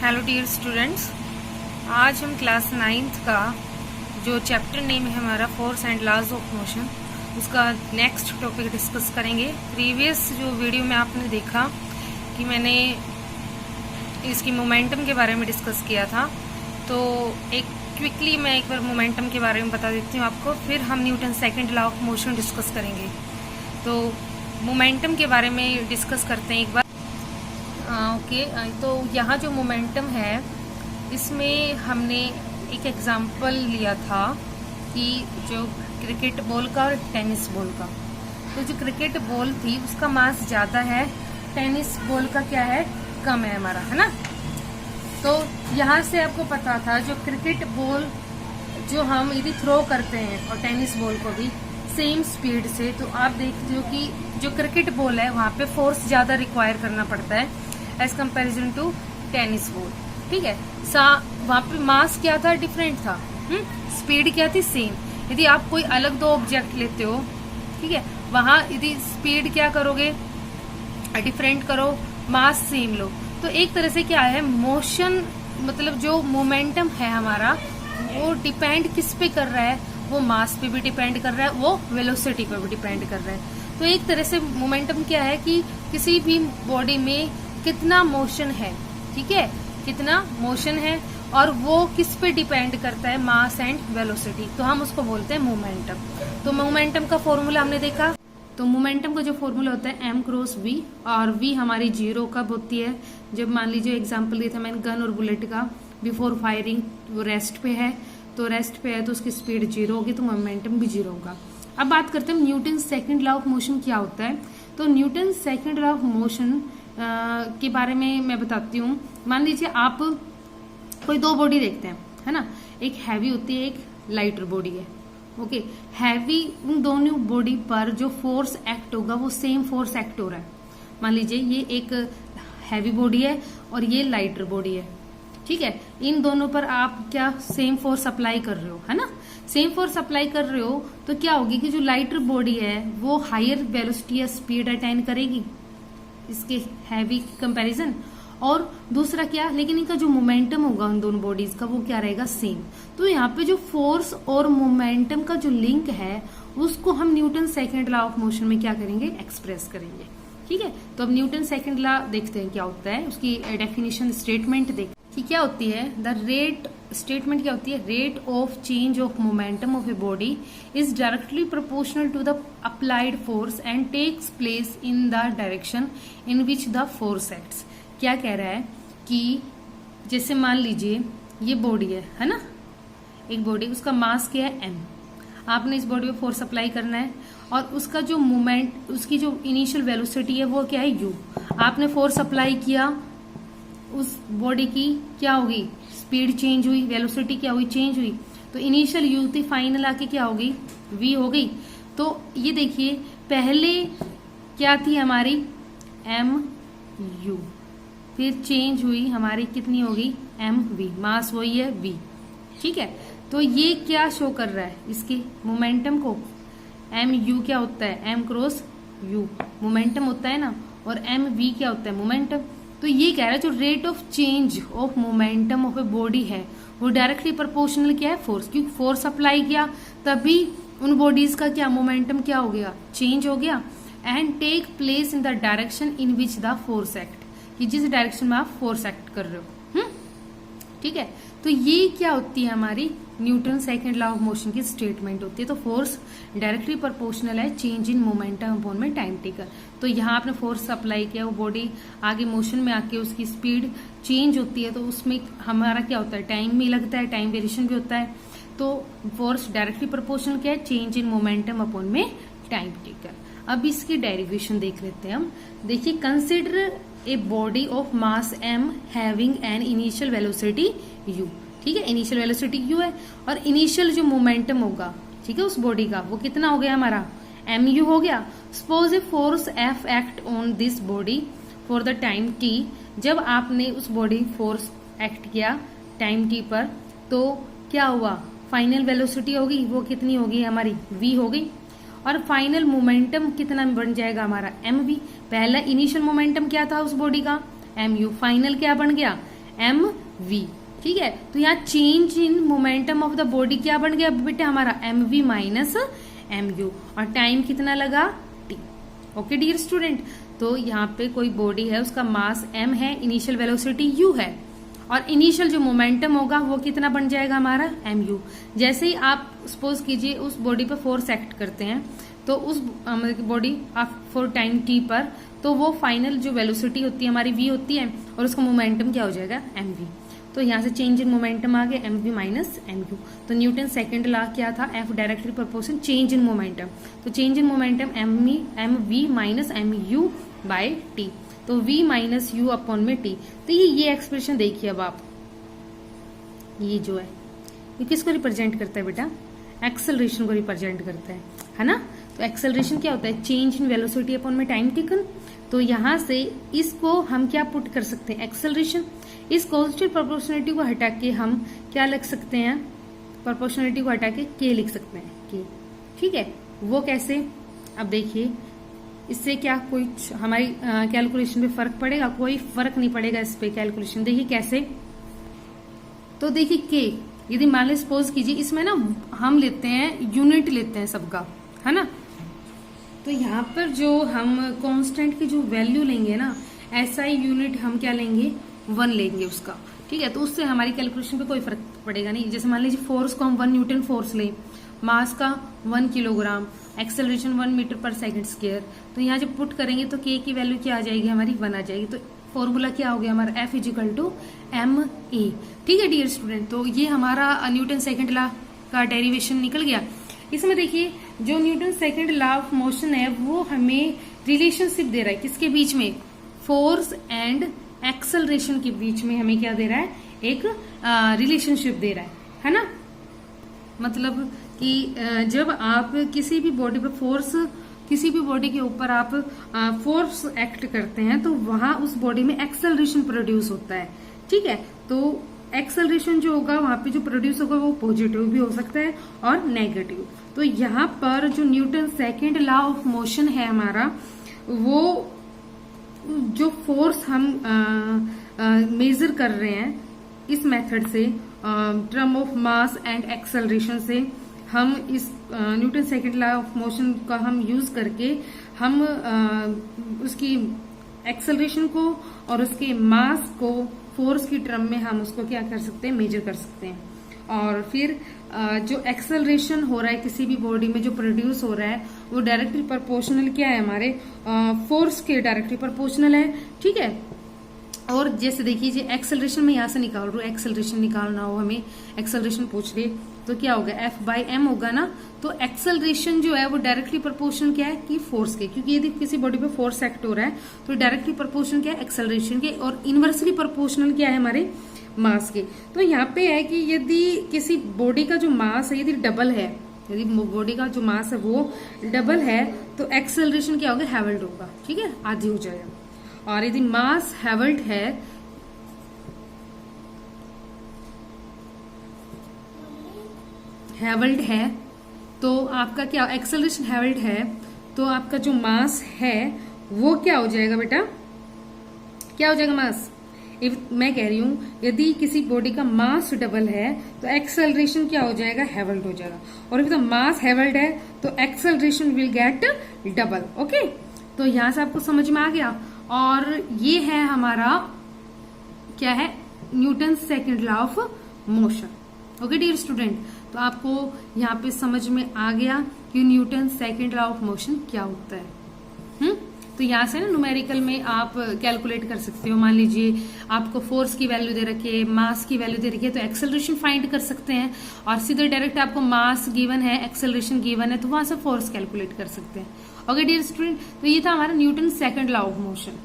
Hello dear students, आज हम class 9th का जो चैप्टर नेम है हमारा force and laws of motion, उसका नेक्स्ट टॉपिक डिस्कस करेंगे। प्रीवियस जो वीडियो में आपने देखा कि मैंने इसकी मोमेंटम के बारे में डिस्कस किया था, तो एक क्विकली मैं एक बार मोमेंटम के बारे में बता देती हूँ आपको, फिर हम Newton second law of motion discuss करेंगे। तो मोमेंटम के बारे में डिस्कस करते हैं एक बार। ओके, तो यहाँ जो मोमेंटम है इसमें हमने एक एग्जांपल लिया था कि जो क्रिकेट बॉल का और टेनिस बॉल का। तो जो क्रिकेट बॉल थी उसका मास ज़्यादा है, टेनिस बॉल का क्या है, कम है हमारा, है ना। तो यहाँ से आपको पता था जो क्रिकेट बॉल जो हम यदि थ्रो करते हैं और टेनिस बॉल को भी सेम स्पीड से, तो आप देखते हो कि जो क्रिकेट बॉल है वहाँ पे फोर्स ज़्यादा रिक्वायर करना पड़ता है as comparison to tennis ball. ठीक है, वहाँ पे मास क्या था, डिफरेंट था, स्पीड क्या थी, सेम। यदि आप कोई अलग दो ऑब्जेक्ट लेते हो, ठीक है, वहाँ यदि स्पीड क्या करोगे, डिफरेंट करो, मास सेम लो। तो एक तरह से क्या है, मोशन मतलब जो मोमेंटम है हमारा वो डिपेंड किस पे कर रहा है, वो मास पे भी डिपेंड कर रहा है, वो वेलोसिटी पे भी डिपेंड कर रहा है। तो एक तरह से मोमेंटम क्या है कि किसी भी बॉडी में कितना मोशन है, ठीक है, कितना मोशन है, और वो किस पे डिपेंड करता है, मास एंड वेलोसिटी। तो हम उसको बोलते हैं मोमेंटम। तो मोमेंटम का फॉर्मूला हमने देखा। तो मोमेंटम का जो फॉर्मूला होता है m क्रॉस v, और v हमारी जीरो कब होती है, जब मान लीजिए एग्जांपल दिया था मैंने गन और बुलेट का, बिफोर फायरिंग वो रेस्ट पे है, तो रेस्ट पे है तो उसकी स्पीड जीरो होगी, तो मोमेंटम भी जीरो होगा। अब बात करते हैं Newton second law of motion क्या होता है। तो Newton second law of motion के बारे में मैं बताती हूँ। मान लीजिए आप कोई दो बॉडी देखते हैं, है ना, एक हैवी होती है, एक लाइटर बॉडी है। ओके, हैवी, उन दोनों बॉडी पर जो फोर्स एक्ट होगा वो सेम फोर्स एक्ट हो रहा है। मान लीजिए ये एक हैवी बॉडी है और ये लाइटर बॉडी है, ठीक है, इन दोनों पर आप क्या सेम फोर्स अप्लाई कर रहे हो, है ना, सेम फोर्स अप्लाई कर रहे हो, तो क्या होगी कि जो लाइटर बॉडी है वो हायर वेलोसिटी या स्पीड अटेन करेगी इसके हैवी कंपैरिजन। और दूसरा क्या, लेकिन इनका जो मोमेंटम होगा उन दोनों बॉडीज का वो क्या रहेगा, सेम। तो यहाँ पे जो फोर्स और मोमेंटम का जो लिंक है उसको हम Newton second law of motion में क्या करेंगे, एक्सप्रेस करेंगे। ठीक है, तो अब न्यूटन सेकंड लॉ देखते हैं क्या होता है, उसकी डेफिनेशन स्टेटमेंट देख कि क्या होती है। द रेट स्टेटमेंट क्या होती है, rate of change of momentum of a body is directly proportional to the applied force and takes place in the direction in which the force acts. क्या कह रहा है कि जैसे मान लीजिए ये बॉडी है ना, एक बॉडी, उसका मास क्या है, m। आपने इस बॉडी पे फोर्स अप्लाई करना है और उसका जो मोमेंट, उसकी जो इनिशियल वेलोसिटी है वो क्या है, u। आपने फोर्स अप्लाई किया, उस बॉडी की क्या होगी, स्पीड चेंज हुई, वेलोसिटी क्या हुई, चेंज हुई। तो इनिशियल u थी, फाइनल आके क्या होगी, v हो गई। तो ये देखिए पहले क्या थी हमारी m u, फिर चेंज हुई हमारी कितनी होगी, m v, मास वही है v। ठीक है, तो ये क्या शो कर रहा है, इसके मोमेंटम को, m u क्या होता है, m क्रॉस u मोमेंटम होता है ना, और m v क्या होता है, मोमेंटम। तो ये कह रहा है जो rate of change of momentum of a body है वो डायरेक्टली प्रोपोर्शनल क्या है, फोर्स, क्योंकि फोर्स अप्लाई किया तभी उन बॉडीज का क्या मोमेंटम क्या हो गया, चेंज हो गया। And take place in the direction in which the force act, कि जिस डायरेक्शन में आप फोर्स एक्ट कर रहे हो। ठीक है, तो ये क्या होती है हमारी Newton second law of motion की स्टेटमेंट होती है। तो फोर्स डायरेक्टली प्रोपोर्शनल है चेंज इन मोमेंटम अपॉन में टाइम टेकर। तो यहाँ आपने फोर्स अप्लाई किया, वो बॉडी आगे मोशन में आके उसकी स्पीड चेंज होती है, तो उसमें हमारा क्या होता है, टाइम भी लगता है, टाइम वेरिएशन भी होता है। तो फोर्स डायरेक्टली प्रोपोर्शनल क्या है, चेंज इन मोमेंटम अपॉन में टाइम टेकर। अब इसकी डेरिवेशन देख लेते हैं हम। देखिए, consider a body of mass m having an initial velocity u। ठीक है, इनिशियल वेलोसिटी u है और इनिशियल जो मोमेंटम होगा, ठीक है, उस बॉडी का वो कितना हो गया हमारा, mu हो गया। Suppose a force f act on this body for the time t। जब आपने उस बॉडी फोर्स एक्ट किया टाइम t पर, तो क्या हुआ, फाइनल वेलोसिटी होगी वो कितनी होगी हमारी, v हो गई। और फाइनल मोमेंटम कितना बन जाएगा हमारा, mv। पहला इनिशियल मोमेंटम क्या था उस बॉडी का, mu, फाइनल क्या बन गया, mv। ठीक है, तो यहाँ change in momentum of the body क्या बन गया बेटा हमारा mv माइनस mu, और टाइम कितना लगा t। ओके डियर स्टूडेंट, तो यहाँ पे कोई बॉडी है, उसका मास m है, इनिशियल वेलोसिटी u है, और इनिशियल जो मोमेंटम होगा वो कितना बन जाएगा हमारा mu। जैसे ही आप सपोज कीजिए उस बॉडी पर फोर्स एक्ट करते हैं, तो उस बॉडी फॉर टाइम t पर, तो वो फाइनल जो वेलोसिटी होती है हमारी v होती है, और उसका मोमेंटम क्या हो जाएगा mv। तो यहाँ से चेंज इन मोमेंटम आ गया mv माइनस mu। तो न्यूटन सेकंड लॉ क्या था, F directly proportion change in momentum. तो change in momentum mv minus mu by t, तो v माइनस u अपॉन में t। तो ये एक्सप्रेशन देखिए अब आप, ये जो है ये किसको रिप्रेजेंट करता है बेटा, एक्सेलरेशन को रिप्रेजेंट करता है ना। तो एक्सेलरेशन क्या होता है, चेंज इन वेलोसिटी अपॉन में टाइम टेकन। तो यहाँ से इसको हम क्या पुट कर सकते हैं, एक्सेलरेशन। इस कांस्टेंट प्रोपोर्शनलिटी को हटा के हम क्या लिख सकते हैं, प्रोपोर्शनलिटी को हटा के k लिख सकते हैं, k। ठीक है, वो कैसे, अब देखिए इससे क्या कोई हमारी कैलकुलेशन पे फर्क पड़ेगा, कोई फर्क नहीं पड़ेगा इस पे कैलकुलेशन। देखिए कैसे, तो देखिए k, यदि मान लीजिए सपोज कीजिए इसमें ना हम लेते हैं यूनिट लेते हैं सबका, है ना। तो यहाँ पर जो हम कांस्टेंट की जो वैल्यू लेंगे ना, SI यूनिट हम क्या लेंगे, 1 लेंगे उसका। ठीक है, तो उससे हमारी कैलकुलेशन पे कोई फर्क पड़ेगा नहीं। जैसे मान लीजिए फोर्स को हम 1 न्यूटन फोर्स लें, मास का 1 किलोग्राम, एक्सेलरेशन 1 मीटर पर सेकंड स्क्वायर, तो यहाँ जब पुट करेंगे तो k की वैल्यू क्या आ जाएगी हमारी, 1 आ जाएगी। तो फॉर्मूला क्या हो गया हमारा, F इजिकल टू ma। ठीक है डियर स्टूडेंट, तो ये हमारा न्यूटन सेकंड लॉ का डेरिवेशन निकल गया। इसमें देखिए जो Newton second law of motion है वो हमें रिलेशनशिप दे रहा है, किसके बीच में, फोर्स एंड एक्सेलरेशन के बीच में हमें क्या दे रहा है, एक रिलेशनशिप दे रहा है ना। मतलब कि जब आप किसी भी बॉडी पर फोर्स, किसी भी बॉडी के ऊपर आप फोर्स एक्ट करते हैं, तो वहां उस बॉडी में एक्सेलरेशन प्रोड्यूस होता है। ठीक है, तो एक्सेलरेशन जो होगा वहां पे जो प्रोड्यूस होगा वो पॉजिटिव भी हो सकता है और नेगेटिव। तो यहाँ पर जो Newton second law of motion है हमारा, वो जो फोर्स हम मेजर कर रहे हैं इस मेथड से, term of mass and acceleration से, हम इस Newton second law of motion का हम यूज करके हम उसकी एक्सेलरेशन को और उसके मास को फोर्स की टर्म में हम उसको क्या कर सकते हैं, मेजर कर सकते हैं। और फिर जो एक्सेलरेशन हो रहा है किसी भी बॉडी में जो प्रोड्यूस हो रहा है, वो डायरेक्टली प्रोपोर्शनल क्या है हमारे फोर्स के डायरेक्टली प्रोपोर्शनल है। ठीक है, और जैसे देखिए एक्सेलरेशन में यहाँ से निकाल रहा हूँ, एक्सेलरेशन निकालना हो हमें, एक्सेलरेशन पूछ रहे तो क्या होगा, F बाई m होगा ना। तो एक्सेलरेशन जो है वो डायरेक्टली प्रोपोर्शनल क्या है कि फोर्स के, क्योंकि यदि किसी बॉडी पे फोर्स एक्ट हो रहा है तो डायरेक्टली प्रोपोर्शनल क्या है, एक्सेलरेशन के, और इनवर्सली प्रोपोर्शनल क्या है हमारे मास के। तो यहाँ पे है कि यदि किसी बॉडी का जो मास है यदि डबल है, यदि बॉडी का जो मास है वो डबल है, तो एक्सेलरेशन क्या होगा, हैवल्ड होगा। ठीक है, आधी हो जाएगा। और यदि मास हैवल्ड है तो आपका क्या, एक्सेलरेशन हैवल्ड है तो आपका जो मास है वो क्या हो जाएगा बेटा, क्या हो जाएगा मास। मैं कह रही हूं यदि किसी बॉडी का मास डबल है तो एक्सेलरेशन क्या हो जाएगा, हैवल्ड हो जाएगा। और यदि मास हैवल्ड है तो acceleration will get double. Okay, तो यहां से आपको समझ में आ गया। और ये है हमारा क्या है, Newton second law of motion. Okay dear student, तो आपको यहाँ पे समझ में आ गया कि Newton second law of motion क्या होता है। तो यहाँ से ना न्यूमेरिकल में आप कैलकुलेट कर सकते हो। मान लीजिए आपको फोर्स की वैल्यू दे रखी है, मास की वैल्यू दे रखी है, तो एक्सेलरेशन फाइंड कर सकते हैं। और सीधे डायरेक्ट आपको मास गिवन है, एक्सेलरेशन गिवन है, तो वहां से फोर्स कैलकुलेट कर सकते हैं। ओके डियर स्टूडेंट, तो ये था हमारा Newton second law of motion.